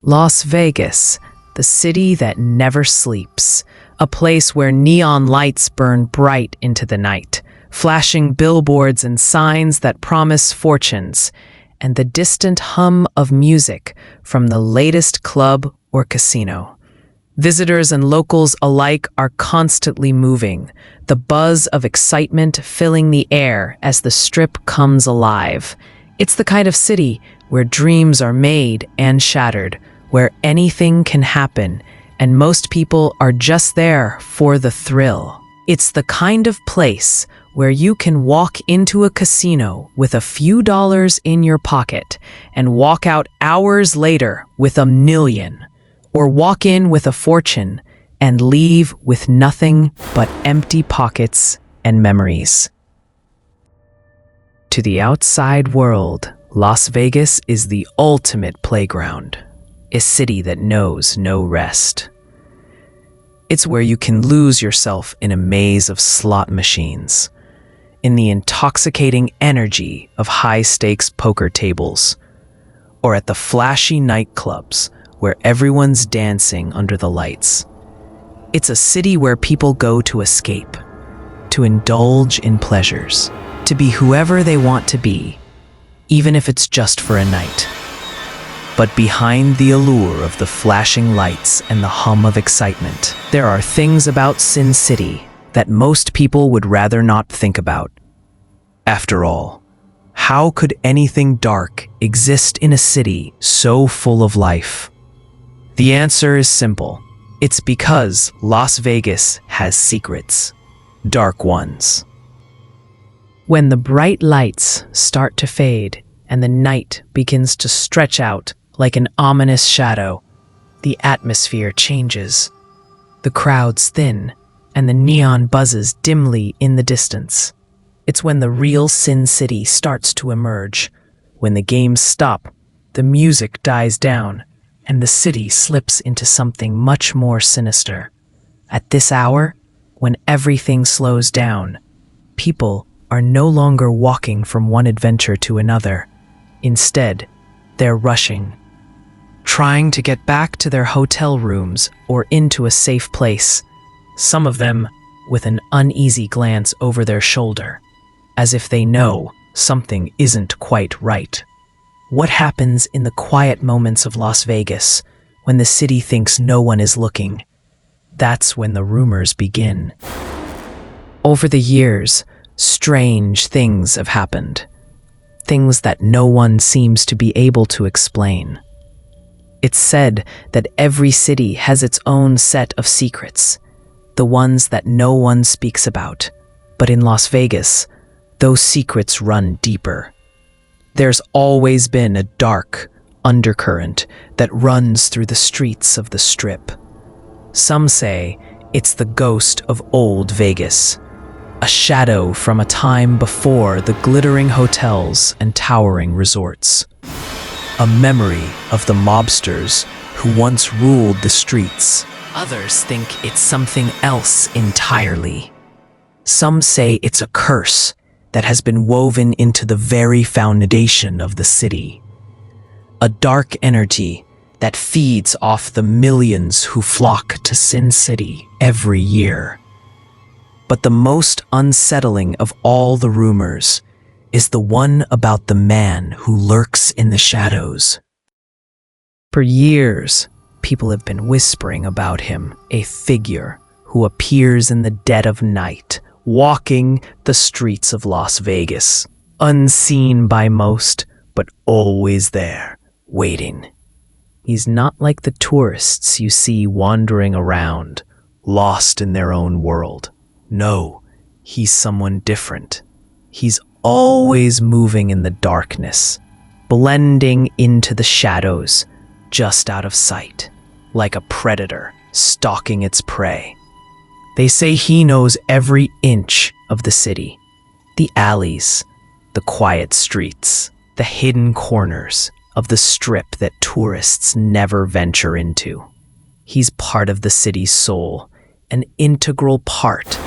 Las Vegas, the city that never sleeps, a place where neon lights burn bright into the night, flashing billboards and signs that promise fortunes, and the distant hum of music from the latest club or casino. Visitors and locals alike are constantly moving, the buzz of excitement filling the air as the Strip comes alive. It's the kind of city where dreams are made and shattered, where anything can happen, and most people are just there for the thrill. It's the kind of place where you can walk into a casino with a few dollars in your pocket and walk out hours later with $1 million, or walk in with a fortune and leave with nothing but empty pockets and memories. To the outside world, Las Vegas is the ultimate playground, a city that knows no rest. It's where you can lose yourself in a maze of slot machines, in the intoxicating energy of high-stakes poker tables, or at the flashy nightclubs where everyone's dancing under the lights. It's a city where people go to escape, to indulge in pleasures, to be whoever they want to be, even if it's just for a night. But behind the allure of the flashing lights and the hum of excitement, there are things about Sin City that most people would rather not think about. After all, how could anything dark exist in a city so full of life? The answer is simple. It's because Las Vegas has secrets, dark ones. When the bright lights start to fade and the night begins to stretch out like an ominous shadow, the atmosphere changes. The crowds thin, and the neon buzzes dimly in the distance. It's when the real Sin City starts to emerge. When the games stop, the music dies down, and the city slips into something much more sinister. At this hour, when everything slows down, people are no longer walking from one adventure to another. Instead, they're rushing, trying to get back to their hotel rooms or into a safe place, some of them with an uneasy glance over their shoulder, as if they know something isn't quite right. What happens in the quiet moments of Las Vegas when the city thinks no one is looking? That's when the rumors begin. Over the years, strange things have happened, things that no one seems to be able to explain. It's said that every city has its own set of secrets, the ones that no one speaks about. But in Las Vegas, those secrets run deeper. There's always been a dark undercurrent that runs through the streets of the Strip. Some say it's the ghost of old Vegas, a shadow from a time before the glittering hotels and towering resorts. A memory of the mobsters who once ruled the streets. Others think it's something else entirely. Some say it's a curse that has been woven into the very foundation of the city. A dark energy that feeds off the millions who flock to Sin City every year. But the most unsettling of all the rumors is the one about the man who lurks in the shadows. For years, people have been whispering about him, a figure who appears in the dead of night, walking the streets of Las Vegas, unseen by most, but always there, waiting. He's not like the tourists you see wandering around, lost in their own world. No, he's someone different. He's always moving in the darkness, blending into the shadows, just out of sight, like a predator stalking its prey. They say he knows every inch of the city, the alleys, the quiet streets, the hidden corners of the Strip that tourists never venture into. He's part of the city's soul, an integral part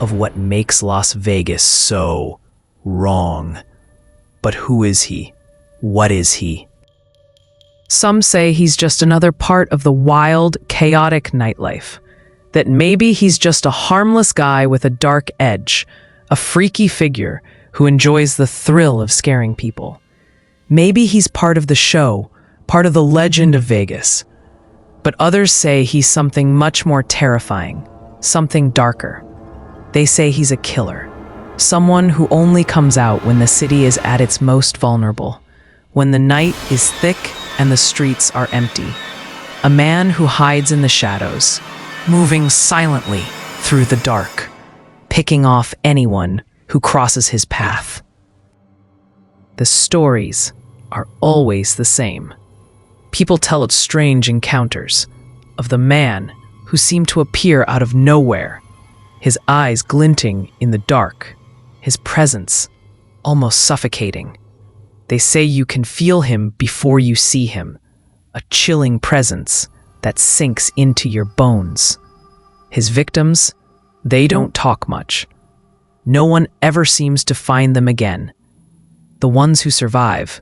of what makes Las Vegas so wrong. But who is he? What is he? Some say he's just another part of the wild, chaotic nightlife. That maybe he's just a harmless guy with a dark edge, a freaky figure who enjoys the thrill of scaring people. Maybe he's part of the show, part of the legend of Vegas. But others say he's something much more terrifying, something darker. They say he's a killer, someone who only comes out when the city is at its most vulnerable, when the night is thick and the streets are empty. A man who hides in the shadows, moving silently through the dark, picking off anyone who crosses his path. The stories are always the same. People tell of strange encounters, of the man who seemed to appear out of nowhere, his eyes glinting in the dark, his presence almost suffocating. They say you can feel him before you see him, a chilling presence that sinks into your bones. His victims, they don't talk much. No one ever seems to find them again. The ones who survive,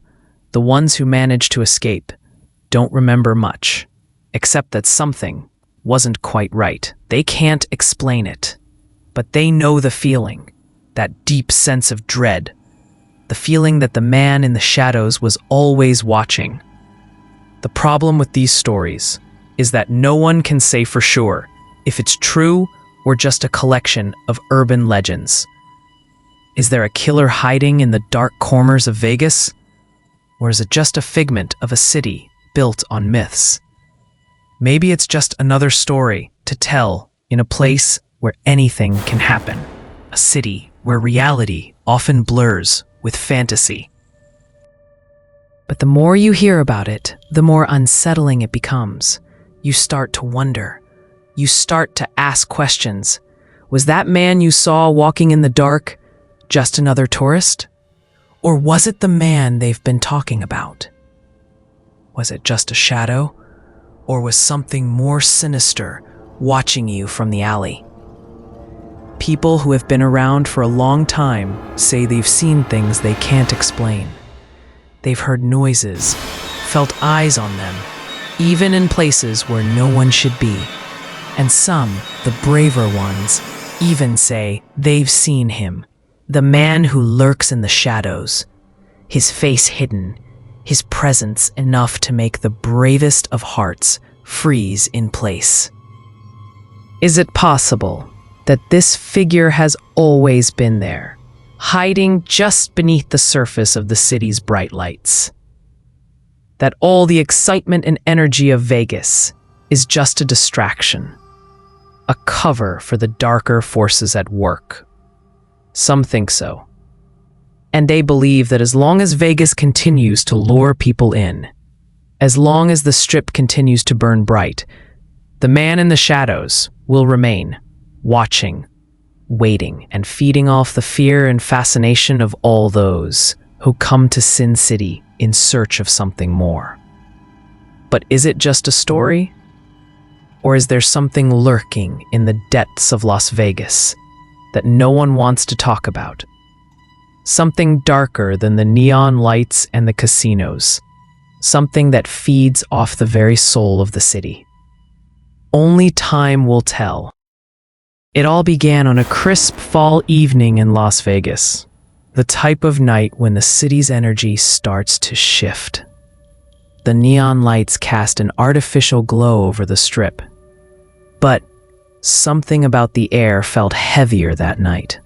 the ones who manage to escape, don't remember much, except that something wasn't quite right. They can't explain it, but they know the feeling, that deep sense of dread, the feeling that the man in the shadows was always watching. The problem with these stories is that no one can say for sure if it's true or just a collection of urban legends. Is there a killer hiding in the dark corners of Vegas? Or is it just a figment of a city built on myths? Maybe it's just another story to tell in a place where anything can happen, a city where reality often blurs with fantasy. But the more you hear about it, the more unsettling it becomes. You start to wonder. You start to ask questions. Was that man you saw walking in the dark just another tourist? Or was it the man they've been talking about? Was it just a shadow? Or was something more sinister watching you from the alley? People who have been around for a long time say they've seen things they can't explain. They've heard noises, felt eyes on them, even in places where no one should be. And some, the braver ones, even say they've seen him, the man who lurks in the shadows, his face hidden, his presence enough to make the bravest of hearts freeze in place. Is it possible that this figure has always been there, hiding just beneath the surface of the city's bright lights? That all the excitement and energy of Vegas is just a distraction, a cover for the darker forces at work? Some think so. And they believe that as long as Vegas continues to lure people in, as long as the strip continues to burn bright, the man in the shadows will remain, watching, waiting, and feeding off the fear and fascination of all those who come to Sin City in search of something more. But is it just a story? Or is there something lurking in the depths of Las Vegas that no one wants to talk about? Something darker than the neon lights and the casinos. Something that feeds off the very soul of the city. Only time will tell. It all began on a crisp fall evening in Las Vegas, the type of night when the city's energy starts to shift. The neon lights cast an artificial glow over the strip. But something about the air felt heavier that night,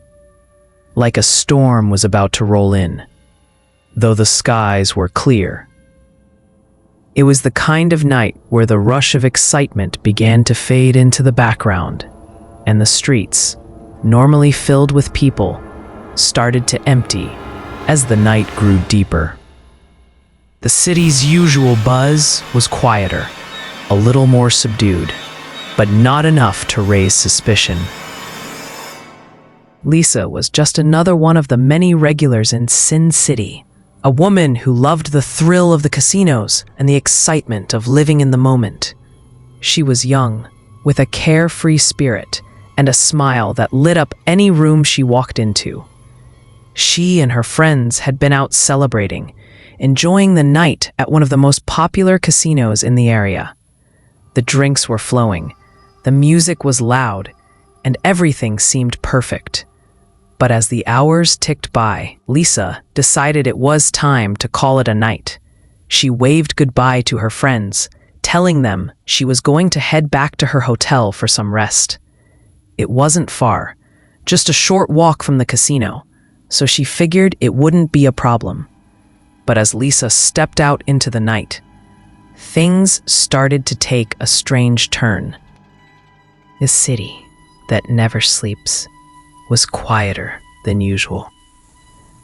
like a storm was about to roll in, though the skies were clear. It was the kind of night where the rush of excitement began to fade into the background, and the streets, normally filled with people, started to empty as the night grew deeper. The city's usual buzz was quieter, a little more subdued, but not enough to raise suspicion. Lisa was just another one of the many regulars in Sin City, a woman who loved the thrill of the casinos and the excitement of living in the moment. She was young, with a carefree spirit and a smile that lit up any room she walked into. She and her friends had been out celebrating, enjoying the night at one of the most popular casinos in the area. The drinks were flowing, the music was loud, and everything seemed perfect. But as the hours ticked by, Lisa decided it was time to call it a night. She waved goodbye to her friends, telling them she was going to head back to her hotel for some rest. It wasn't far, just a short walk from the casino, so she figured it wouldn't be a problem. But as Lisa stepped out into the night, things started to take a strange turn. The city that never sleeps was quieter than usual.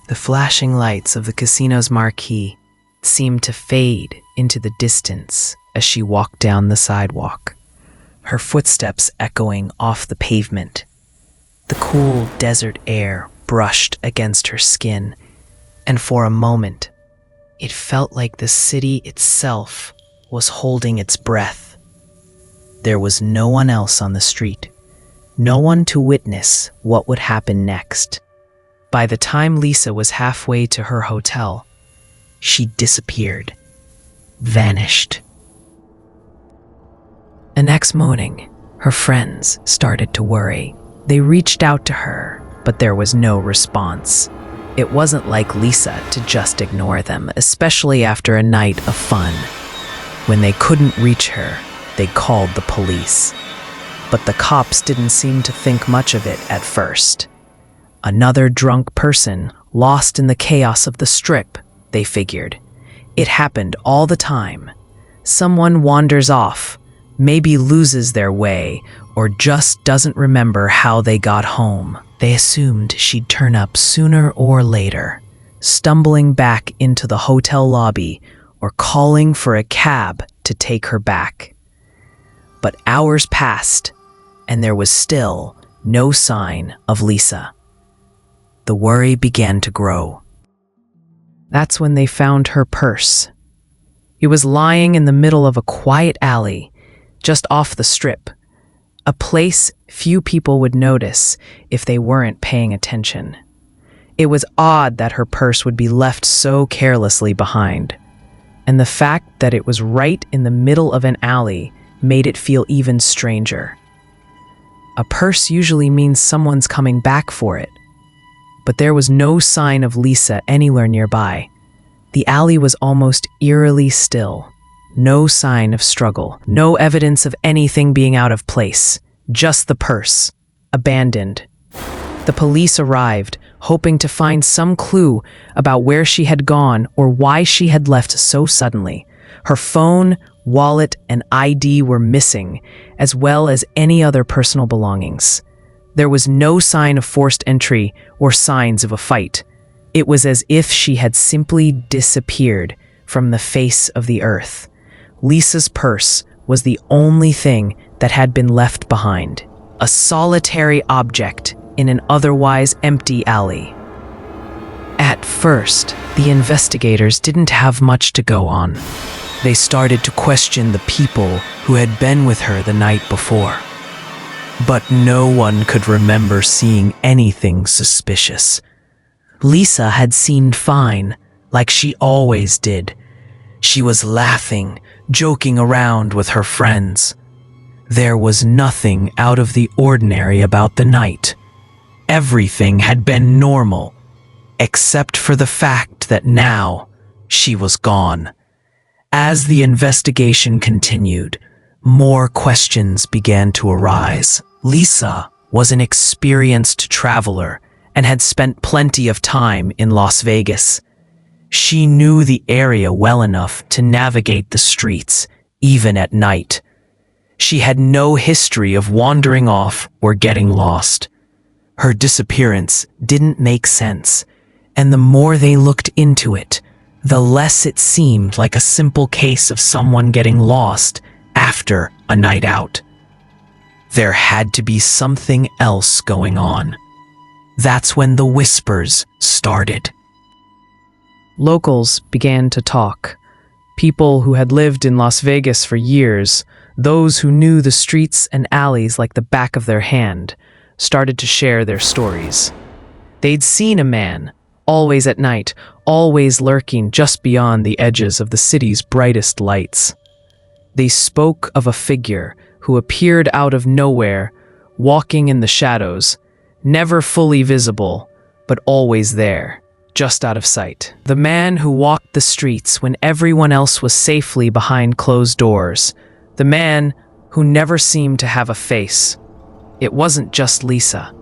The flashing lights of the casino's marquee seemed to fade into the distance as she walked down the sidewalk, her footsteps echoing off the pavement. The cool desert air brushed against her skin, and for a moment, it felt like the city itself was holding its breath. There was no one else on the street, no one to witness what would happen next. By the time Lisa was halfway to her hotel, she disappeared, vanished. The next morning, her friends started to worry. They reached out to her, but there was no response. It wasn't like Lisa to just ignore them, especially after a night of fun. When they couldn't reach her, they called the police. But the cops didn't seem to think much of it at first. Another drunk person lost in the chaos of the strip, they figured. It happened all the time. Someone wanders off, maybe loses their way, or just doesn't remember how they got home. They assumed she'd turn up sooner or later, stumbling back into the hotel lobby or calling for a cab to take her back. But hours passed, and there was still no sign of Lisa. The worry began to grow. That's when they found her purse. It was lying in the middle of a quiet alley, just off the strip, a place few people would notice if they weren't paying attention. It was odd that her purse would be left so carelessly behind, and the fact that it was right in the middle of an alley made it feel even stranger. A purse usually means someone's coming back for it, but there was no sign of Lisa anywhere nearby. The alley was almost eerily still. No sign of struggle, no evidence of anything being out of place, just the purse, abandoned. The police arrived, hoping to find some clue about where she had gone or why she had left so suddenly. Her phone, wallet, and ID were missing, as well as any other personal belongings. There was no sign of forced entry or signs of a fight. It was as if she had simply disappeared from the face of the earth. Lisa's purse was the only thing that had been left behind, a solitary object in an otherwise empty alley. At first, the investigators didn't have much to go on. They started to question the people who had been with her the night before. But no one could remember seeing anything suspicious. Lisa had seemed fine, like she always did. She was laughing, joking around with her friends. There was nothing out of the ordinary about the night. Everything had been normal, except for the fact that now she was gone. As the investigation continued, more questions began to arise. Lisa was an experienced traveler and had spent plenty of time in Las Vegas. She knew the area well enough to navigate the streets, even at night. She had no history of wandering off or getting lost. Her disappearance didn't make sense, and the more they looked into it, the less it seemed like a simple case of someone getting lost after a night out. There had to be something else going on. That's when the whispers started. Locals began to talk. People who had lived in Las Vegas for years, those who knew the streets and alleys like the back of their hand, started to share their stories. They'd seen a man, always at night, always lurking just beyond the edges of the city's brightest lights. They spoke of a figure who appeared out of nowhere, walking in the shadows, never fully visible, but always there, just out of sight. The man who walked the streets when everyone else was safely behind closed doors. The man who never seemed to have a face. It wasn't just Lisa.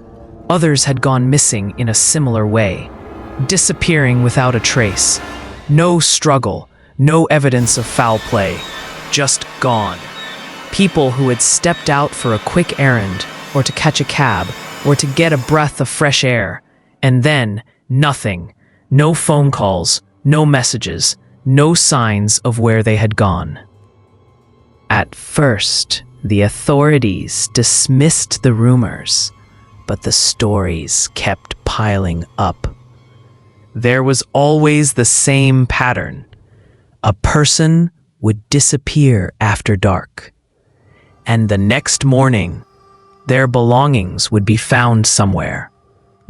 Others had gone missing in a similar way, disappearing without a trace. No struggle, no evidence of foul play, just gone. People who had stepped out for a quick errand, or to catch a cab, or to get a breath of fresh air, and then nothing. No phone calls, no messages, no signs of where they had gone. At first, the authorities dismissed the rumors, but the stories kept piling up. There was always the same pattern. A person would disappear after dark, and the next morning, their belongings would be found somewhere,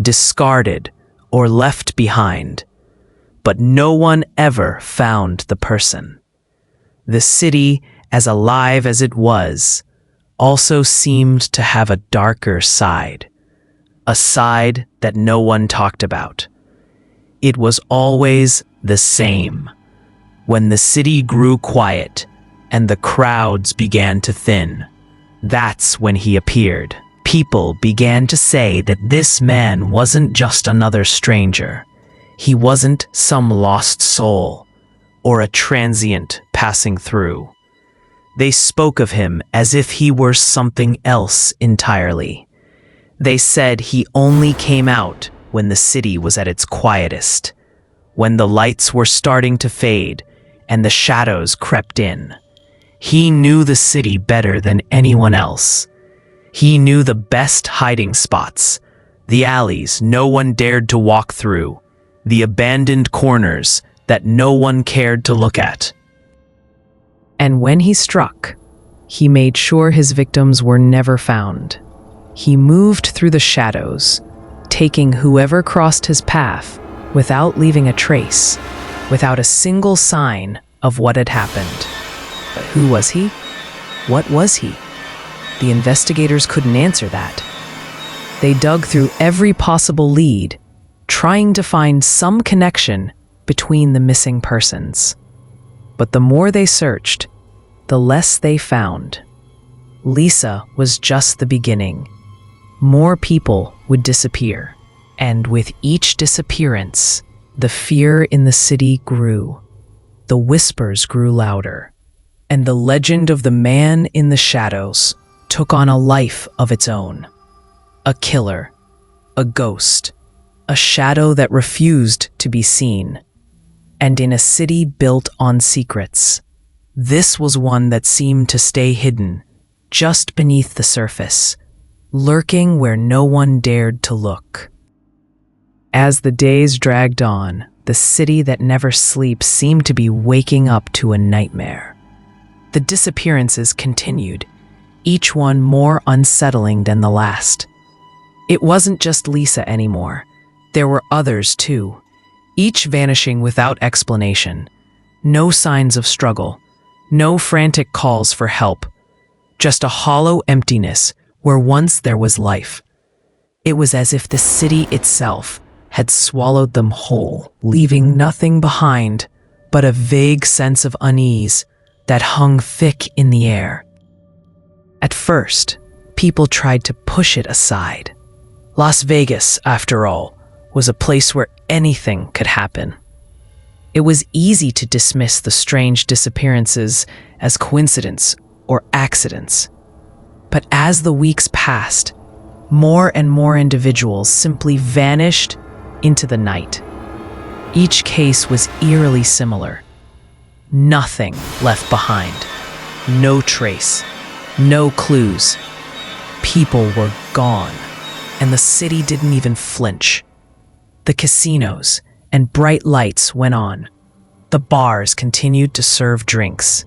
discarded or left behind, but no one ever found the person. The city, as alive as it was, also seemed to have a darker side, a side that no one talked about. It was always the same. When the city grew quiet and the crowds began to thin, that's when he appeared. People began to say that this man wasn't just another stranger. He wasn't some lost soul or a transient passing through. They spoke of him as if he were something else entirely. They said he only came out when the city was at its quietest, when the lights were starting to fade and the shadows crept in. He knew the city better than anyone else. He knew the best hiding spots, the alleys no one dared to walk through, the abandoned corners that no one cared to look at. And when he struck, he made sure his victims were never found. He moved through the shadows, taking whoever crossed his path without leaving a trace, without a single sign of what had happened. But who was he? What was he? The investigators couldn't answer that. They dug through every possible lead, trying to find some connection between the missing persons. But the more they searched, the less they found. Lisa was just the beginning. More people would disappear, and with each disappearance, the fear in the city grew. The whispers grew louder, and the legend of the man in the shadows took on a life of its own. A killer, a ghost, a shadow that refused to be seen. And in a city built on secrets, this was one that seemed to stay hidden, just beneath the surface, lurking where no one dared to look. As the days dragged on, the city that never sleeps seemed to be waking up to a nightmare. The disappearances continued, each one more unsettling than the last. It wasn't just Lisa anymore. There were others too, each vanishing without explanation. No signs of struggle, no frantic calls for help, just a hollow emptiness where once there was life. It was as if the city itself had swallowed them whole, leaving nothing behind but a vague sense of unease that hung thick in the air. At first, people tried to push it aside. Las Vegas, after all, was a place where anything could happen. It was easy to dismiss the strange disappearances as coincidence or accidents. But as the weeks passed, more and more individuals simply vanished into the night. Each case was eerily similar. Nothing left behind. No trace. No clues. People were gone, and the city didn't even flinch. The casinos and bright lights went on. The bars continued to serve drinks.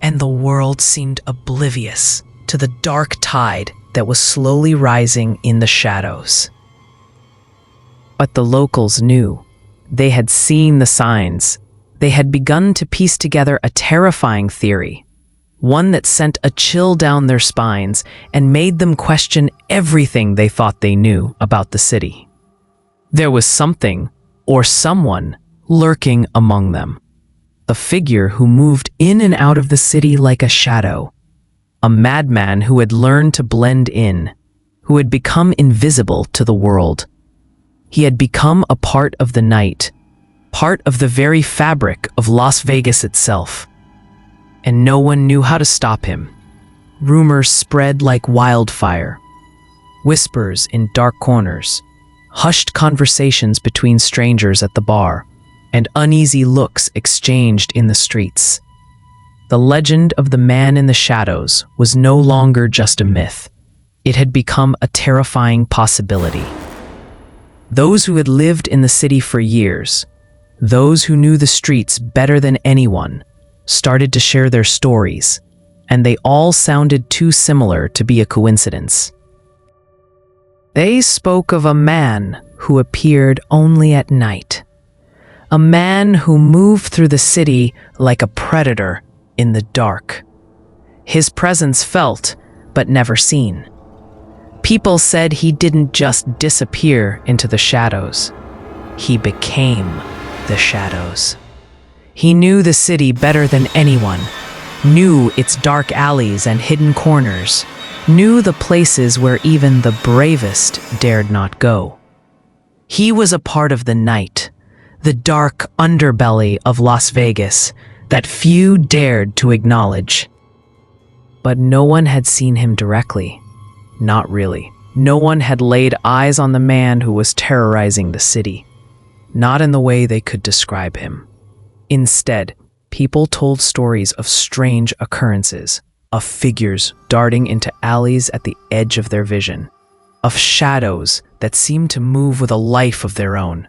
And the world seemed oblivious to the dark tide that was slowly rising in the shadows. But the locals knew. They had seen the signs. They had begun to piece together a terrifying theory, one that sent a chill down their spines and made them question everything they thought they knew about the city. There was something, or someone, lurking among them. A figure who moved in and out of the city like a shadow. A madman who had learned to blend in, who had become invisible to the world. He had become a part of the night, part of the very fabric of Las Vegas itself. And no one knew how to stop him. Rumors spread like wildfire. Whispers in dark corners, hushed conversations between strangers at the bar, and uneasy looks exchanged in the streets. The legend of the man in the shadows was no longer just a myth. It had become a terrifying possibility. Those who had lived in the city for years, those who knew the streets better than anyone, started to share their stories, and they all sounded too similar to be a coincidence. They spoke of a man who appeared only at night. A man who moved through the city like a predator in the dark. His presence felt, but never seen. People said he didn't just disappear into the shadows. He became the shadows. He knew the city better than anyone, knew its dark alleys and hidden corners, knew the places where even the bravest dared not go. He was a part of the night, the dark underbelly of Las Vegas that few dared to acknowledge. But no one had seen him directly. Not really. No one had laid eyes on the man who was terrorizing the city. Not in the way they could describe him. Instead, people told stories of strange occurrences, of figures darting into alleys at the edge of their vision, of shadows that seemed to move with a life of their own,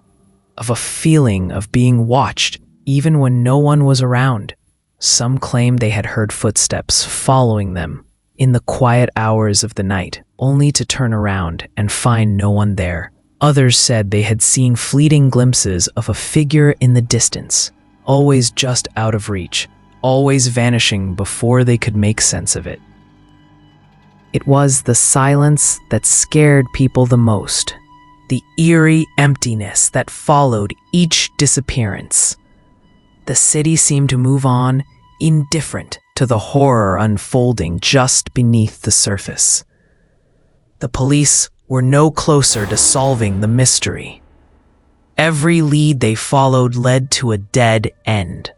of a feeling of being watched even when no one was around. Some claimed they had heard footsteps following them in the quiet hours of the night, only to turn around and find no one there. Others said they had seen fleeting glimpses of a figure in the distance, always just out of reach, always vanishing before they could make sense of it. It was the silence that scared people the most, the eerie emptiness that followed each disappearance. The city seemed to move on, indifferent to the horror unfolding just beneath the surface. The police were no closer to solving the mystery. Every lead they followed led to a dead end.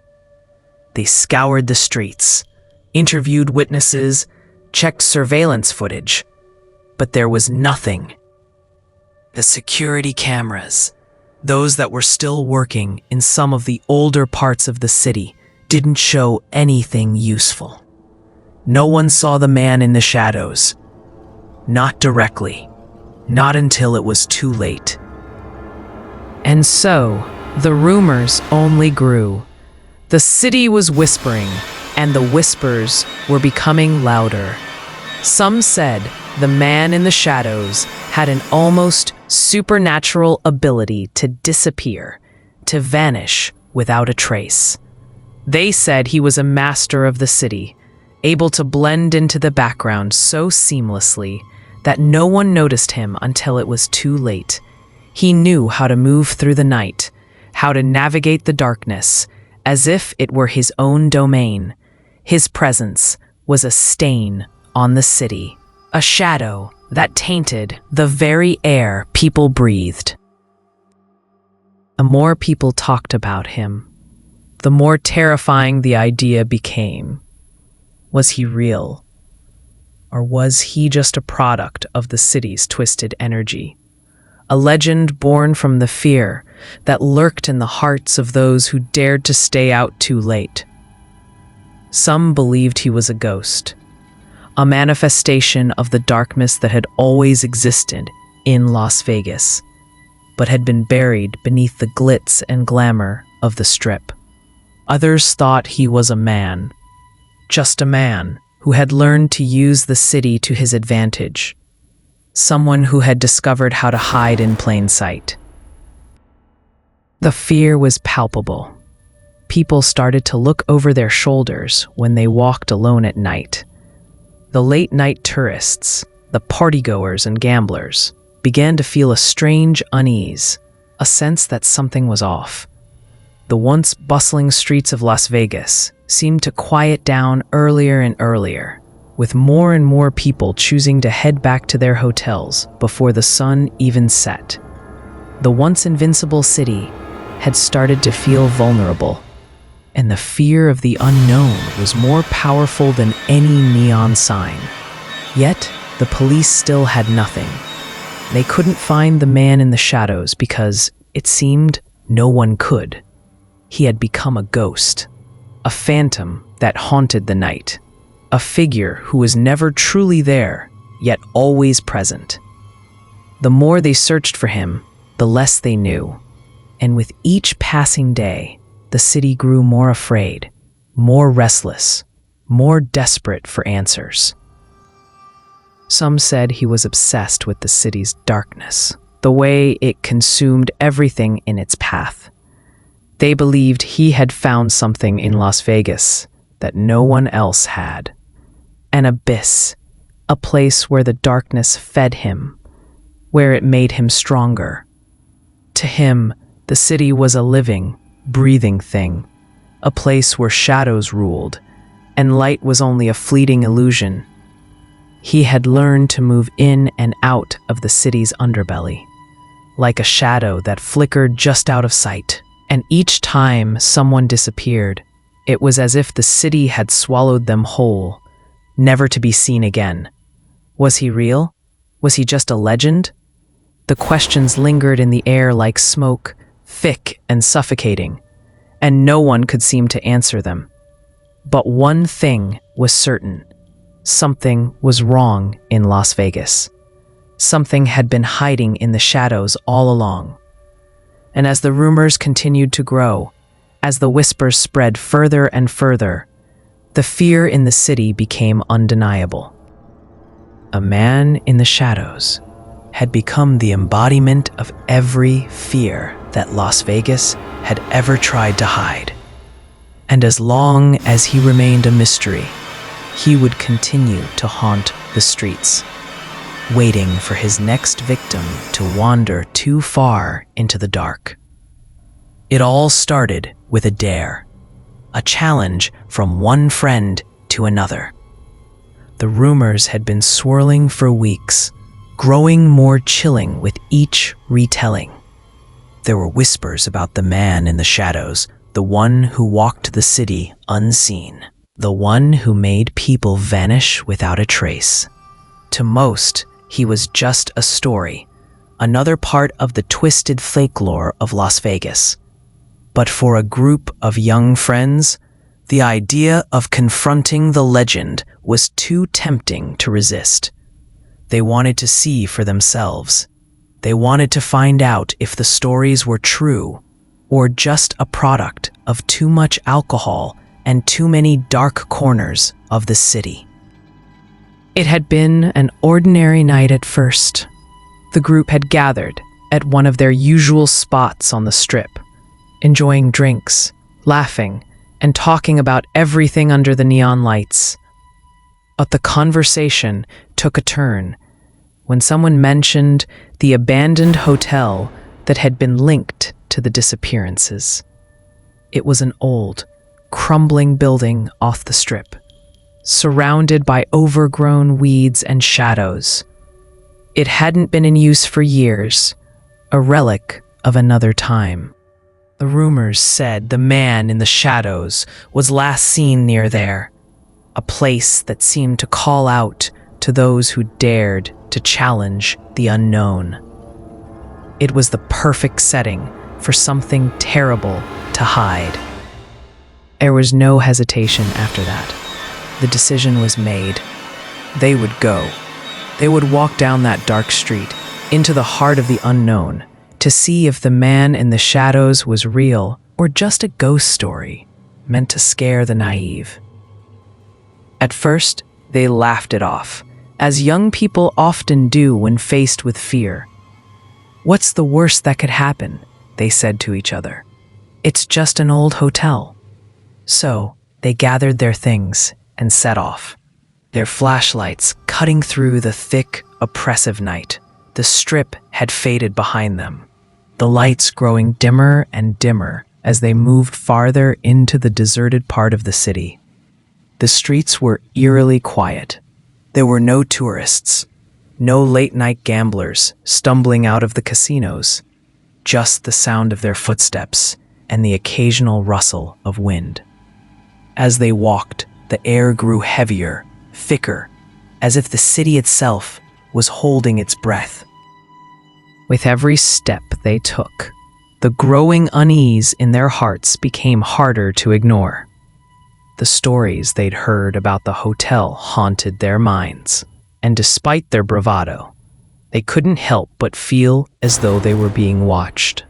They scoured the streets, interviewed witnesses, checked surveillance footage, but there was nothing. The security cameras, those that were still working in some of the older parts of the city, didn't show anything useful. No one saw the man in the shadows. Not directly. Not until it was too late. And so, the rumors only grew. The city was whispering, and the whispers were becoming louder. Some said the man in the shadows had an almost supernatural ability to disappear, to vanish without a trace. They said he was a master of the city, able to blend into the background so seamlessly that no one noticed him until it was too late. He knew how to move through the night, how to navigate the darkness, as if it were his own domain. His presence was a stain on the city, a shadow that tainted the very air people breathed. The more people talked about him, the more terrifying the idea became. Was he real? Or was he just a product of the city's twisted energy? A legend born from the fear that lurked in the hearts of those who dared to stay out too late. Some believed he was a ghost, a manifestation of the darkness that had always existed in Las Vegas, but had been buried beneath the glitz and glamour of the Strip. Others thought he was a man, just a man who had learned to use the city to his advantage, someone who had discovered how to hide in plain sight. The fear was palpable. People started to look over their shoulders when they walked alone at night. The late-night tourists, the partygoers and gamblers, began to feel a strange unease, a sense that something was off. The once bustling streets of Las Vegas seemed to quiet down earlier and earlier, with more and more people choosing to head back to their hotels before the sun even set. The once invincible city had started to feel vulnerable, and the fear of the unknown was more powerful than any neon sign. Yet, the police still had nothing. They couldn't find the man in the shadows because, it seemed, no one could. He had become a ghost, a phantom that haunted the night, a figure who was never truly there, yet always present. The more they searched for him, the less they knew, and with each passing day, the city grew more afraid, more restless, more desperate for answers. Some said he was obsessed with the city's darkness, the way it consumed everything in its path. They believed he had found something in Las Vegas that no one else had. An abyss, a place where the darkness fed him, where it made him stronger. To him, the city was a living, breathing thing, a place where shadows ruled, and light was only a fleeting illusion. He had learned to move in and out of the city's underbelly, like a shadow that flickered just out of sight. And each time someone disappeared, it was as if the city had swallowed them whole, never to be seen again. Was he real? Was he just a legend? The questions lingered in the air like smoke, thick and suffocating, and no one could seem to answer them. But one thing was certain. Something was wrong in Las Vegas. Something had been hiding in the shadows all along. And as the rumors continued to grow, as the whispers spread further and further, the fear in the city became undeniable. A man in the shadows had become the embodiment of every fear that Las Vegas had ever tried to hide. And as long as he remained a mystery, he would continue to haunt the streets, waiting for his next victim to wander too far into the dark. It all started with a dare, a challenge from one friend to another. The rumors had been swirling for weeks, growing more chilling with each retelling. There were whispers about the man in the shadows, the one who walked the city unseen, the one who made people vanish without a trace. To most, he was just a story, another part of the twisted folklore of Las Vegas. But for a group of young friends, the idea of confronting the legend was too tempting to resist. They wanted to see for themselves. They wanted to find out if the stories were true or just a product of too much alcohol and too many dark corners of the city. It had been an ordinary night at first. The group had gathered at one of their usual spots on the Strip, enjoying drinks, laughing, and talking about everything under the neon lights. But the conversation took a turn when someone mentioned the abandoned hotel that had been linked to the disappearances. It was an old, crumbling building off the Strip, surrounded by overgrown weeds and shadows. It hadn't been in use for years, a relic of another time. The rumors said the man in the shadows was last seen near there, a place that seemed to call out to those who dared to challenge the unknown. It was the perfect setting for something terrible to hide. There was no hesitation after that. The decision was made. They would go. They would walk down that dark street, into the heart of the unknown, to see if the man in the shadows was real or just a ghost story meant to scare the naive. At first, they laughed it off, as young people often do when faced with fear. What's the worst that could happen? they said to each other. "It's just an old hotel." So they gathered their things and set off, their flashlights cutting through the thick, oppressive night. The strip had faded behind them, the lights growing dimmer and dimmer as they moved farther into the deserted part of the city. The streets were eerily quiet. There were no tourists, no late-night gamblers stumbling out of the casinos, just the sound of their footsteps and the occasional rustle of wind. As they walked, the air grew heavier, thicker, as if the city itself was holding its breath. With every step they took, the growing unease in their hearts became harder to ignore. The stories they'd heard about the hotel haunted their minds, and despite their bravado, they couldn't help but feel as though they were being watched.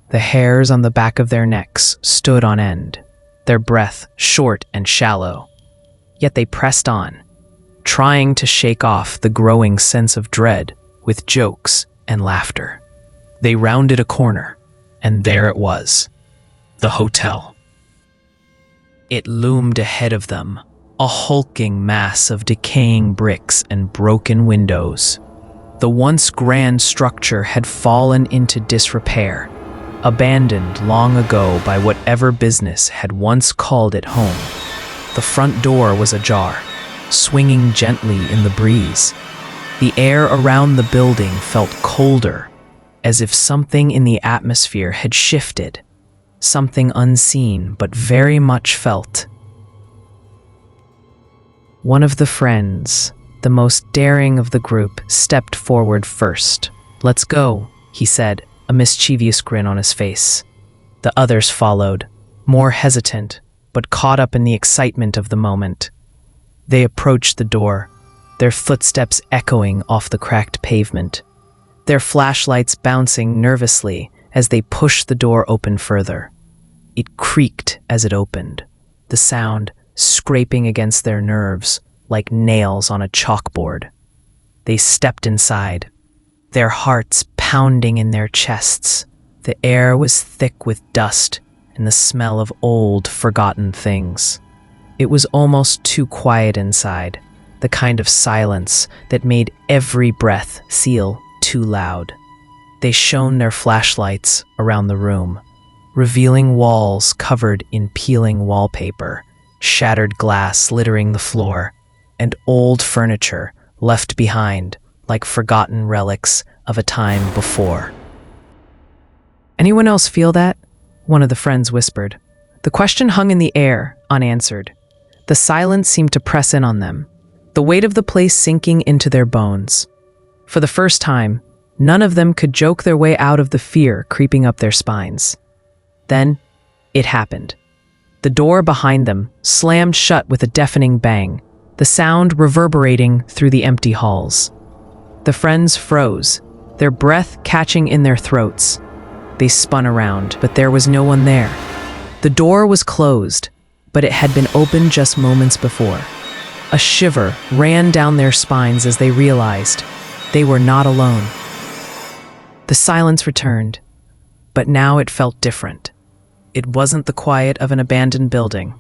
The hairs on the back of their necks stood on end, their breath short and shallow. Yet they pressed on, trying to shake off the growing sense of dread with jokes and laughter. They rounded a corner, and there it was, the hotel. It loomed ahead of them, a hulking mass of decaying bricks and broken windows. The once grand structure had fallen into disrepair, abandoned long ago by whatever business had once called it home. The front door was ajar, swinging gently in the breeze. The air around the building felt colder, as if something in the atmosphere had shifted, something unseen but very much felt. One of the friends, the most daring of the group, stepped forward first. "Let's go," he said, a mischievous grin on his face. The others followed, more hesitant, but caught up in the excitement of the moment. They approached the door, their footsteps echoing off the cracked pavement, their flashlights bouncing nervously as they pushed the door open further. It creaked as it opened, the sound scraping against their nerves like nails on a chalkboard. They stepped inside, their hearts pounding in their chests. The air was thick with dust and the smell of old, forgotten things. It was almost too quiet inside, the kind of silence that made every breath feel too loud. They shone their flashlights around the room, revealing walls covered in peeling wallpaper, shattered glass littering the floor, and old furniture left behind like forgotten relics of a time before. "Anyone else feel that?" one of the friends whispered. The question hung in the air, unanswered. The silence seemed to press in on them, the weight of the place sinking into their bones. For the first time, none of them could joke their way out of the fear creeping up their spines. Then, it happened. The door behind them slammed shut with a deafening bang, the sound reverberating through the empty halls. The friends froze, their breath catching in their throats. They spun around, but there was no one there. The door was closed, but it had been opened just moments before. A shiver ran down their spines as they realized they were not alone. The silence returned, but now it felt different. It wasn't the quiet of an abandoned building.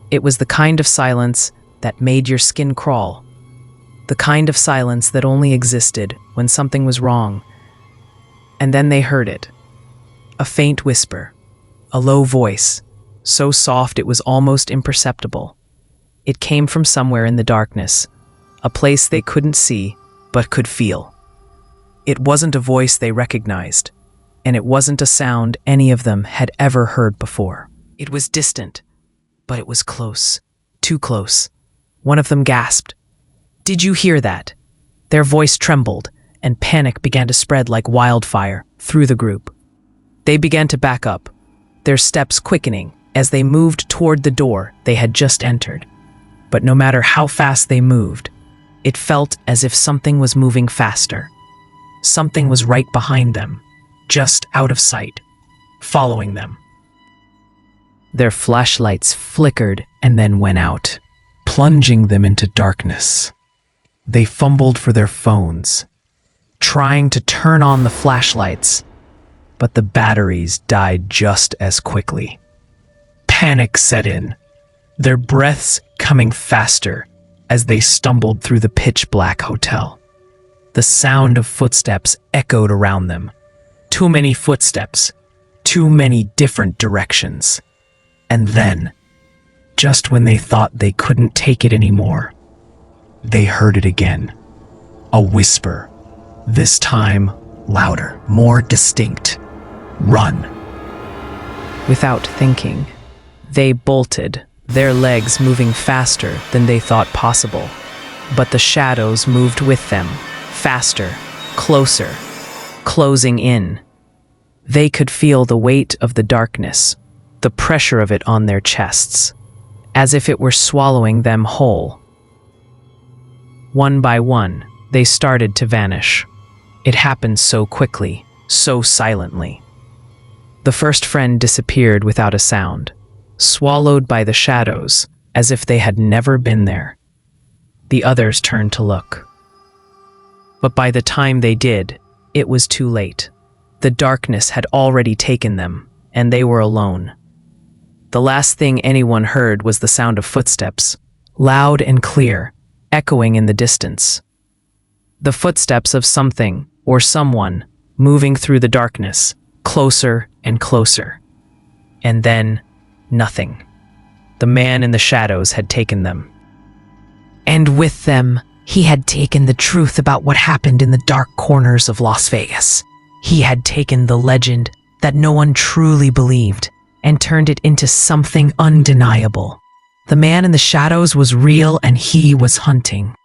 It was the kind of silence that made your skin crawl. The kind of silence that only existed when something was wrong. And then they heard it. A faint whisper, a low voice, so soft it was almost imperceptible. It came from somewhere in the darkness, a place they couldn't see but could feel. It wasn't a voice they recognized, and it wasn't a sound any of them had ever heard before. It was distant, but it was close, too close. One of them gasped, "Did you hear that?" Their voice trembled, and panic began to spread like wildfire through the group. They began to back up, their steps quickening as they moved toward the door they had just entered. But no matter how fast they moved, it felt as if something was moving faster. Something was right behind them, just out of sight, following them. Their flashlights flickered and then went out, plunging them into darkness. They fumbled for their phones, trying to turn on the flashlights, but the batteries died just as quickly. Panic set in, their breaths coming faster as they stumbled through the pitch-black hotel. The sound of footsteps echoed around them. Too many footsteps, too many different directions. And then, just when they thought they couldn't take it anymore, they heard it again. A whisper, this time louder, more distinct. Run. Without thinking, they bolted, their legs moving faster than they thought possible. But the shadows moved with them, faster, closer, closing in. They could feel the weight of the darkness, the pressure of it on their chests, as if it were swallowing them whole. One by one, they started to vanish. It happened so quickly, so silently. The first friend disappeared without a sound, swallowed by the shadows, as if they had never been there. The others turned to look. But by the time they did, it was too late. The darkness had already taken them, and they were alone. The last thing anyone heard was the sound of footsteps, loud and clear, echoing in the distance. The footsteps of something, or someone, moving through the darkness, closer and closer. And then, nothing. The man in the shadows had taken them. And with them, he had taken the truth about what happened in the dark corners of Las Vegas. He had taken the legend that no one truly believed and turned it into something undeniable. The man in the shadows was real, and he was hunting.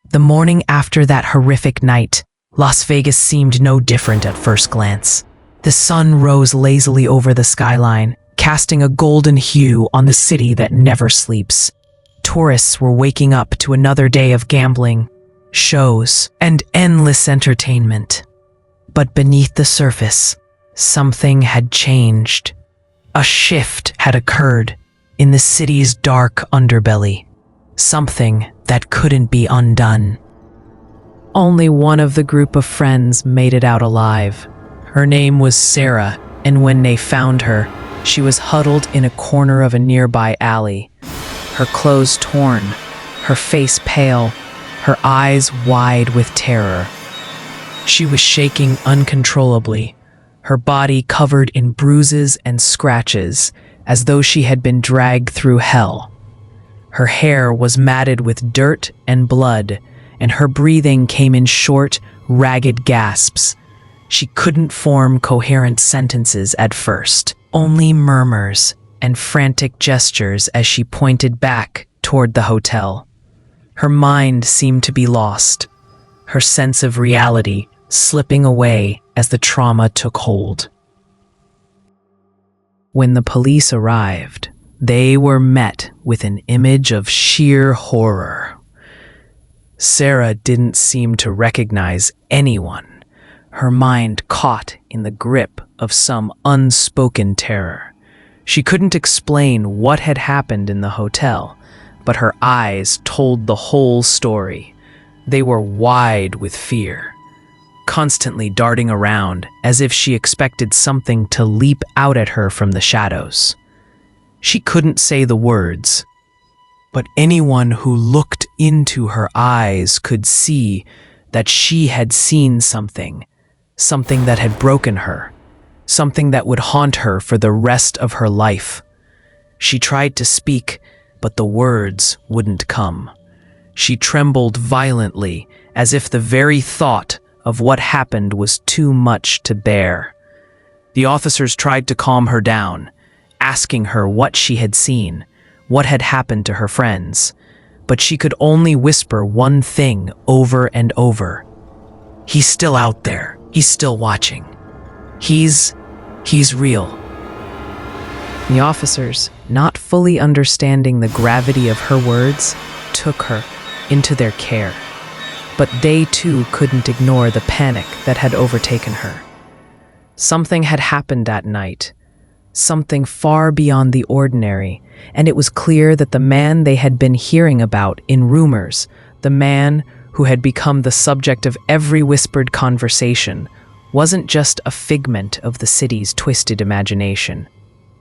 The morning after that horrific night, Las Vegas seemed no different at first glance. The sun rose lazily over the skyline, casting a golden hue on the city that never sleeps. Tourists were waking up to another day of gambling, shows, and endless entertainment. But beneath the surface, something had changed. A shift had occurred in the city's dark underbelly, something that couldn't be undone. Only one of the group of friends made it out alive. Her name was Sarah, and when they found her, she was huddled in a corner of a nearby alley, her clothes torn, her face pale, her eyes wide with terror. She was shaking uncontrollably, her body covered in bruises and scratches, as though she had been dragged through hell. Her hair was matted with dirt and blood, and her breathing came in short, ragged gasps. She couldn't form coherent sentences at first, only murmurs and frantic gestures as she pointed back toward the hotel. Her mind seemed to be lost, her sense of reality slipping away as the trauma took hold. When the police arrived, they were met with an image of sheer horror. Sarah didn't seem to recognize anyone, her mind caught in the grip of some unspoken terror. She couldn't explain what had happened in the hotel, but her eyes told the whole story. They were wide with fear, constantly darting around as if she expected something to leap out at her from the shadows. She couldn't say the words, but anyone who looked into her eyes could see that she had seen something that had broken her, something that would haunt her for the rest of her life. She tried to speak, but the words wouldn't come. She trembled violently, as if the very thought of what happened was too much to bear. The officers tried to calm her down, asking her what she had seen, what had happened to her friends, but she could only whisper one thing over and over. "He's still out there. He's still watching. He's real." The officers, not fully understanding the gravity of her words, took her into their care. But they too couldn't ignore the panic that had overtaken her. Something had happened that night, something far beyond the ordinary, and it was clear that the man they had been hearing about in rumors, the man who had become the subject of every whispered conversation, wasn't just a figment of the city's twisted imagination.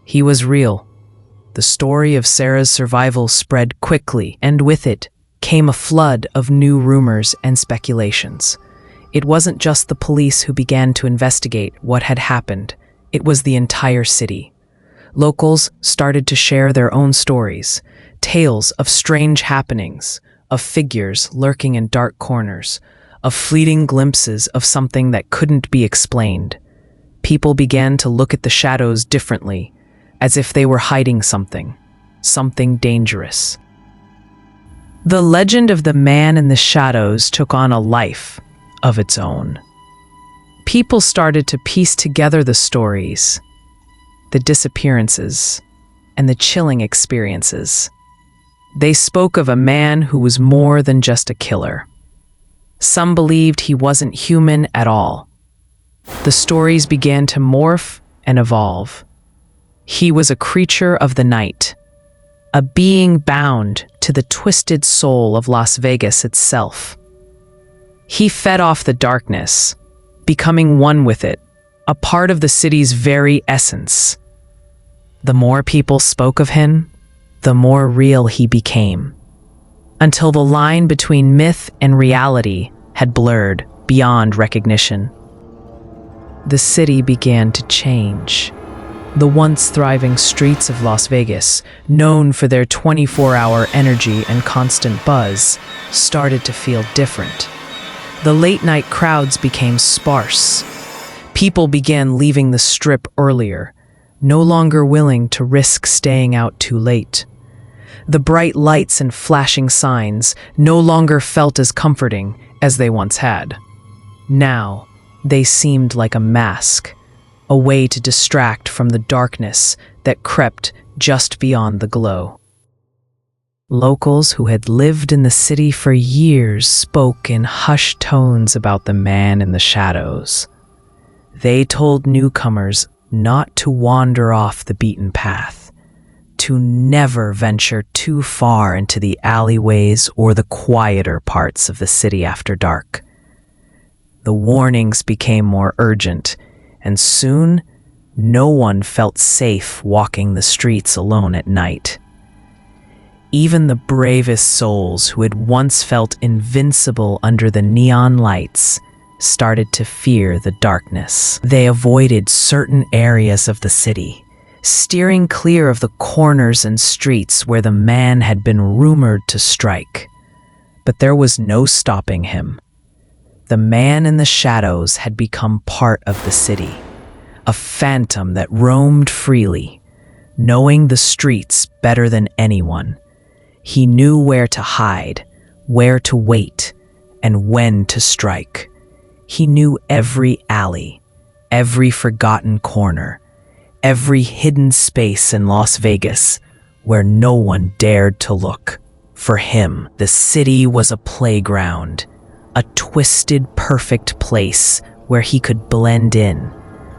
He was real. The story of Sarah's survival spread quickly, and with it came a flood of new rumors and speculations. It wasn't just the police who began to investigate what had happened. It was the entire city. Locals started to share their own stories, tales of strange happenings, of figures lurking in dark corners, of fleeting glimpses of something that couldn't be explained. People began to look at the shadows differently, as if they were hiding something dangerous. The legend of the man in the shadows took on a life of its own. People started to piece together the stories, the disappearances, and the chilling experiences. They spoke of a man who was more than just a killer. Some believed he wasn't human at all. The stories began to morph and evolve. He was a creature of the night, a being bound to the twisted soul of Las Vegas itself. He fed off the darkness, becoming one with it, a part of the city's very essence. The more people spoke of him, the more real he became, until the line between myth and reality had blurred beyond recognition. The city began to change. The once thriving streets of Las Vegas, known for their 24-hour energy and constant buzz, started to feel different. The late-night crowds became sparse. People began leaving the strip earlier, no longer willing to risk staying out too late. The bright lights and flashing signs no longer felt as comforting as they once had. Now, they seemed like a mask, a way to distract from the darkness that crept just beyond the glow. Locals who had lived in the city for years spoke in hushed tones about the man in the shadows. They told newcomers not to wander off the beaten path, to never venture too far into the alleyways or the quieter parts of the city after dark. The warnings became more urgent, and soon no one felt safe walking the streets alone at night. Even the bravest souls who had once felt invincible under the neon lights started to fear the darkness. They avoided certain areas of the city, steering clear of the corners and streets where the man had been rumored to strike. But there was no stopping him. The man in the shadows had become part of the city, a phantom that roamed freely, knowing the streets better than anyone. He knew where to hide, where to wait, and when to strike. He knew every alley, every forgotten corner, every hidden space in Las Vegas where no one dared to look. For him, the city was a playground, a twisted, perfect place where he could blend in,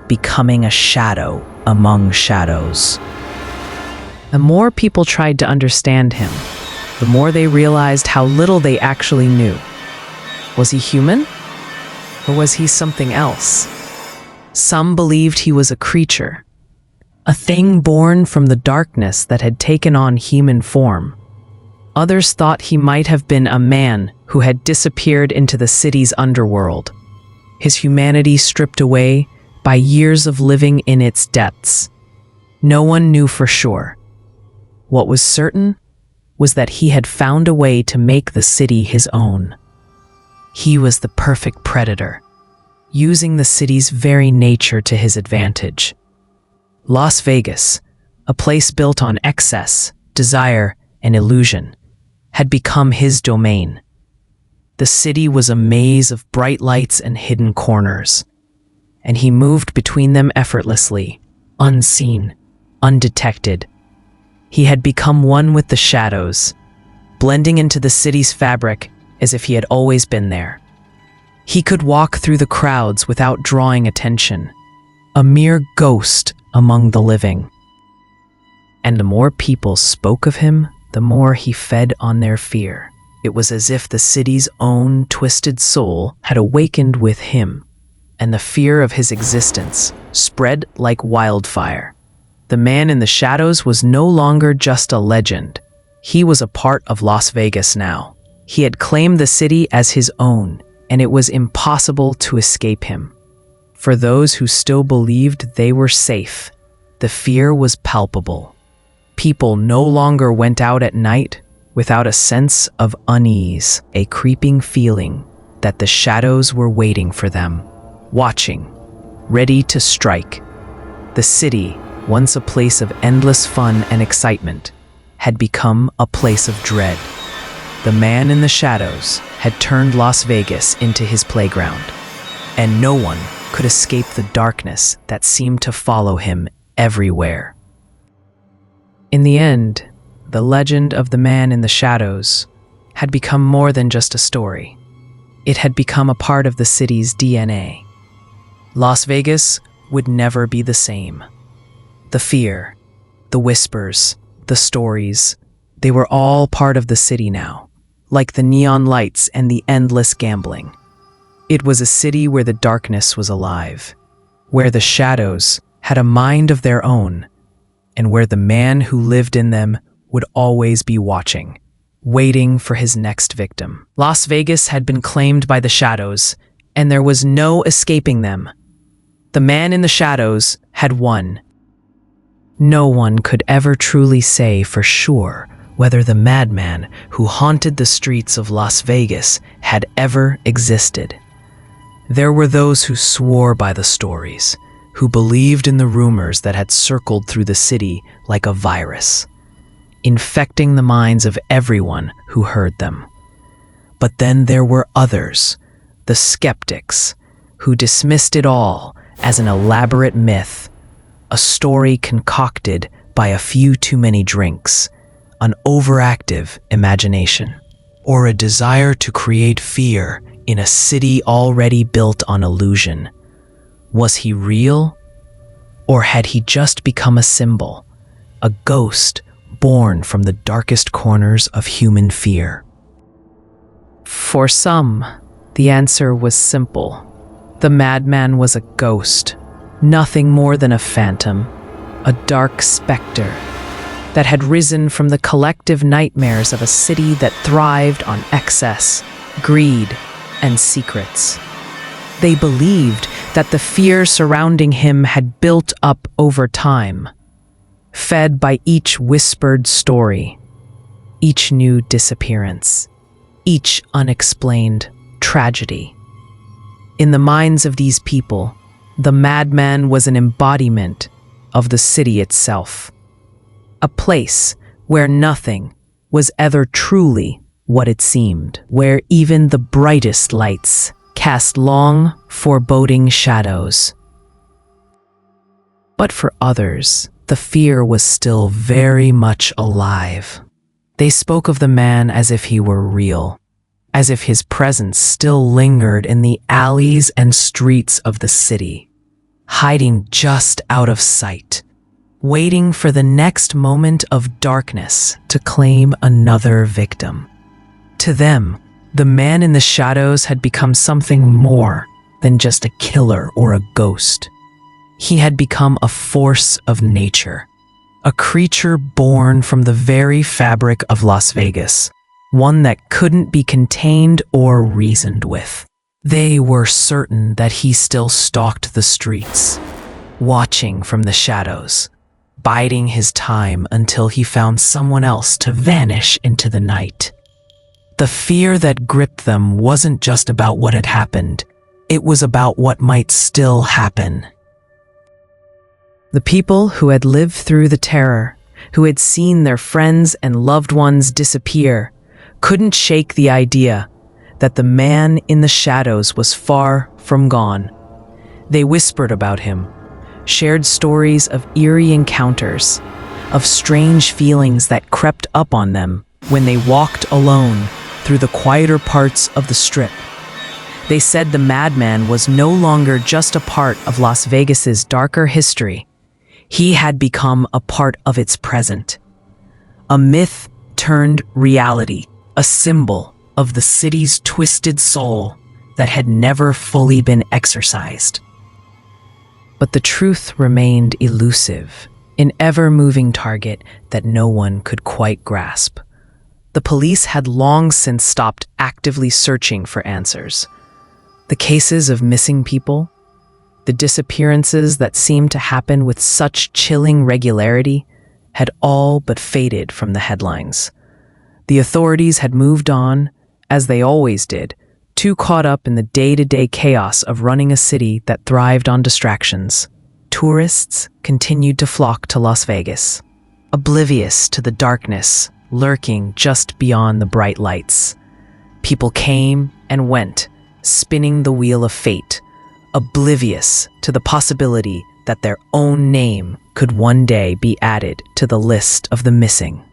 becoming a shadow among shadows. The more people tried to understand him, the more they realized how little they actually knew. Was he human? Or was he something else? Some believed he was a creature, a thing born from the darkness that had taken on human form. Others thought he might have been a man who had disappeared into the city's underworld, his humanity stripped away by years of living in its depths. No one knew for sure. What was certain was that he had found a way to make the city his own. He was the perfect predator, using the city's very nature to his advantage. Las Vegas, a place built on excess, desire, and illusion, had become his domain. The city was a maze of bright lights and hidden corners, and he moved between them effortlessly, unseen, undetected. He had become one with the shadows, blending into the city's fabric as if he had always been there. He could walk through the crowds without drawing attention, a mere ghost among the living. And the more people spoke of him, the more he fed on their fear. It was as if the city's own twisted soul had awakened with him, and the fear of his existence spread like wildfire. The man in the shadows was no longer just a legend. He was a part of Las Vegas now. He had claimed the city as his own, and it was impossible to escape him. For those who still believed they were safe, the fear was palpable. People no longer went out at night without a sense of unease, a creeping feeling that the shadows were waiting for them, watching, ready to strike. The city, once a place of endless fun and excitement, had become a place of dread. The man in the shadows had turned Las Vegas into his playground, and no one could escape the darkness that seemed to follow him everywhere. In the end, the legend of the man in the shadows had become more than just a story. It had become a part of the city's DNA. Las Vegas would never be the same. The fear, the whispers, the stories, they were all part of the city now, like the neon lights and the endless gambling. It was a city where the darkness was alive, where the shadows had a mind of their own, and where the man who lived in them would always be watching, waiting for his next victim. Las Vegas had been claimed by the shadows, and there was no escaping them. The man in the shadows had won. No one could ever truly say for sure whether the madman who haunted the streets of Las Vegas had ever existed. There were those who swore by the stories, who believed in the rumors that had circled through the city like a virus, infecting the minds of everyone who heard them. But then there were others, the skeptics, who dismissed it all as an elaborate myth, a story concocted by a few too many drinks, an overactive imagination, or a desire to create fear in a city already built on illusion. Was he real? Or had he just become a symbol, a ghost born from the darkest corners of human fear? For some, the answer was simple. The madman was a ghost, nothing more than a phantom, a dark specter that had risen from the collective nightmares of a city that thrived on excess, greed, and secrets. They believed that the fear surrounding him had built up over time, fed by each whispered story, each new disappearance, each unexplained tragedy. In the minds of these people, the madman was an embodiment of the city itself, a place where nothing was ever truly what it seemed, where even the brightest lights cast long, foreboding shadows. But for others, the fear was still very much alive. They spoke of the man as if he were real, as if his presence still lingered in the alleys and streets of the city, hiding just out of sight, waiting for the next moment of darkness to claim another victim. To them, the man in the shadows had become something more than just a killer or a ghost. He had become a force of nature, a creature born from the very fabric of Las Vegas, one that couldn't be contained or reasoned with. They were certain that he still stalked the streets, watching from the shadows, biding his time until he found someone else to vanish into the night. The fear that gripped them wasn't just about what had happened, it was about what might still happen. The people who had lived through the terror, who had seen their friends and loved ones disappear, couldn't shake the idea that the man in the shadows was far from gone. They whispered about him, shared stories of eerie encounters, of strange feelings that crept up on them when they walked alone through the quieter parts of the Strip. They said the madman was no longer just a part of Las Vegas's darker history. He had become a part of its present. A myth turned reality, a symbol of the city's twisted soul, that had never fully been exorcised. But the truth remained elusive, an ever-moving target that no one could quite grasp. The police had long since stopped actively searching for answers. The cases of missing people, the disappearances that seemed to happen with such chilling regularity, had all but faded from the headlines. The authorities had moved on, as they always did, too caught up in the day-to-day chaos of running a city that thrived on distractions. Tourists continued to flock to Las Vegas, oblivious to the darkness lurking just beyond the bright lights. People came and went, spinning the wheel of fate, oblivious to the possibility that their own name could one day be added to the list of the missing.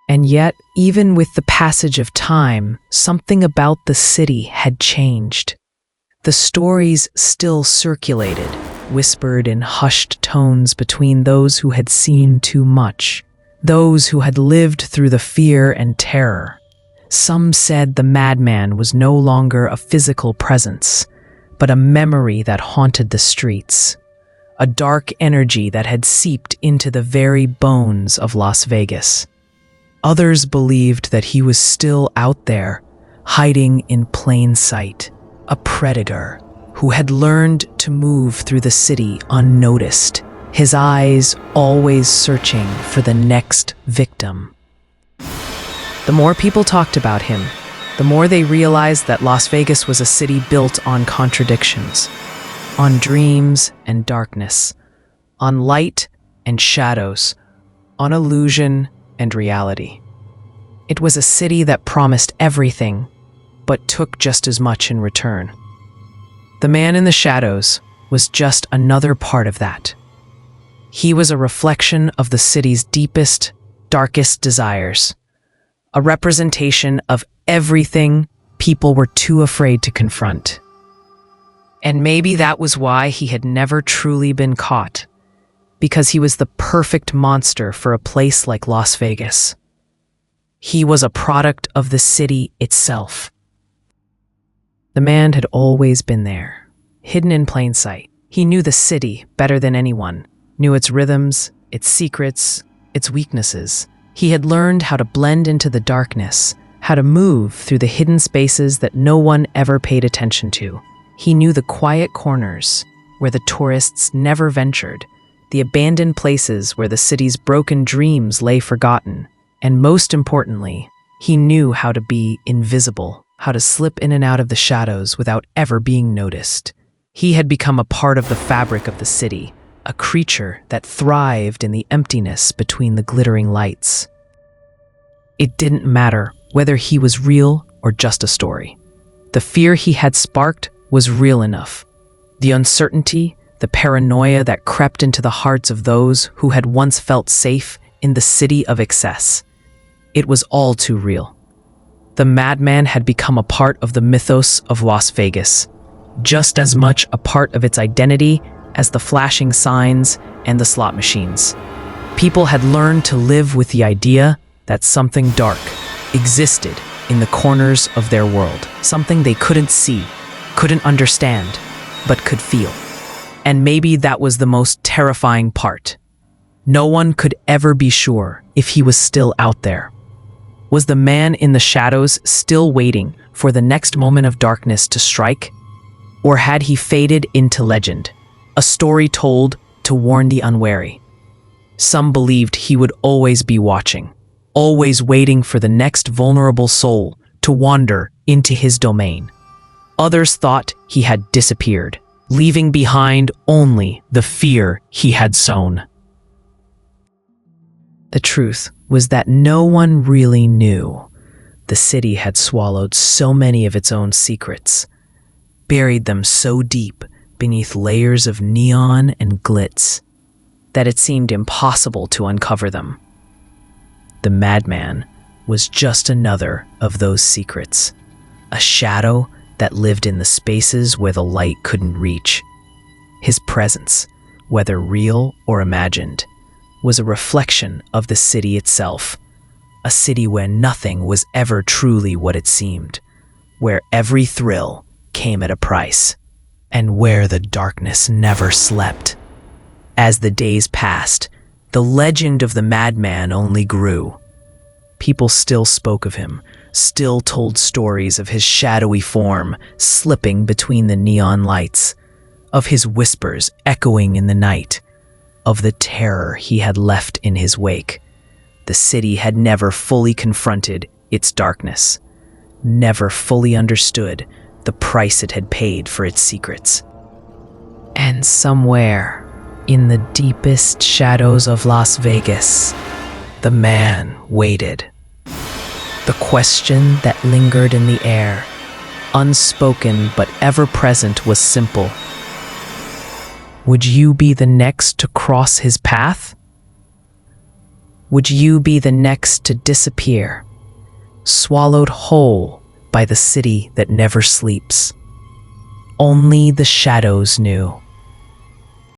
And yet, even with the passage of time, something about the city had changed. The stories still circulated, whispered in hushed tones between those who had seen too much, those who had lived through the fear and terror. Some said the madman was no longer a physical presence, but a memory that haunted the streets, a dark energy that had seeped into the very bones of Las Vegas. Others believed that he was still out there, hiding in plain sight, a predator who had learned to move through the city unnoticed, his eyes always searching for the next victim. The more people talked about him, the more they realized that Las Vegas was a city built on contradictions, on dreams and darkness, on light and shadows, on illusion and reality. It was a city that promised everything, but took just as much in return. The man in the shadows was just another part of that. He was a reflection of the city's deepest, darkest desires, a representation of everything people were too afraid to confront. And maybe that was why he had never truly been caught, because he was the perfect monster for a place like Las Vegas. He was a product of the city itself. The man had always been there, hidden in plain sight. He knew the city better than anyone, knew its rhythms, its secrets, its weaknesses. He had learned how to blend into the darkness, how to move through the hidden spaces that no one ever paid attention to. He knew the quiet corners where the tourists never ventured, the abandoned places where the city's broken dreams lay forgotten. And most importantly, he knew how to be invisible, how to slip in and out of the shadows without ever being noticed. He had become a part of the fabric of the city, a creature that thrived in the emptiness between the glittering lights. It didn't matter whether he was real or just a story. The fear he had sparked was real enough. The uncertainty, the paranoia that crept into the hearts of those who had once felt safe in the city of excess. It was all too real. The madman had become a part of the mythos of Las Vegas, just as much a part of its identity as the flashing signs and the slot machines. People had learned to live with the idea that something dark existed in the corners of their world, something they couldn't see, couldn't understand, but could feel. And maybe that was the most terrifying part. No one could ever be sure if he was still out there. Was the man in the shadows still waiting for the next moment of darkness to strike? Or had he faded into legend, a story told to warn the unwary? Some believed he would always be watching, always waiting for the next vulnerable soul to wander into his domain. Others thought he had disappeared, leaving behind only the fear he had sown. The truth was that no one really knew. The city had swallowed so many of its own secrets, buried them so deep beneath layers of neon and glitz that it seemed impossible to uncover them. The madman was just another of those secrets, a shadow that lived in the spaces where the light couldn't reach. His presence, whether real or imagined, was a reflection of the city itself, a city where nothing was ever truly what it seemed, where every thrill came at a price, and where the darkness never slept. As the days passed, the legend of the Madman only grew. People still spoke of him, still told stories of his shadowy form slipping between the neon lights, of his whispers echoing in the night, of the terror he had left in his wake. The city had never fully confronted its darkness, never fully understood the price it had paid for its secrets. And somewhere, in the deepest shadows of Las Vegas, the man waited. The question that lingered in the air, unspoken but ever present, was simple. Would you be the next to cross his path? Would you be the next to disappear, swallowed whole by the city that never sleeps? Only the shadows knew.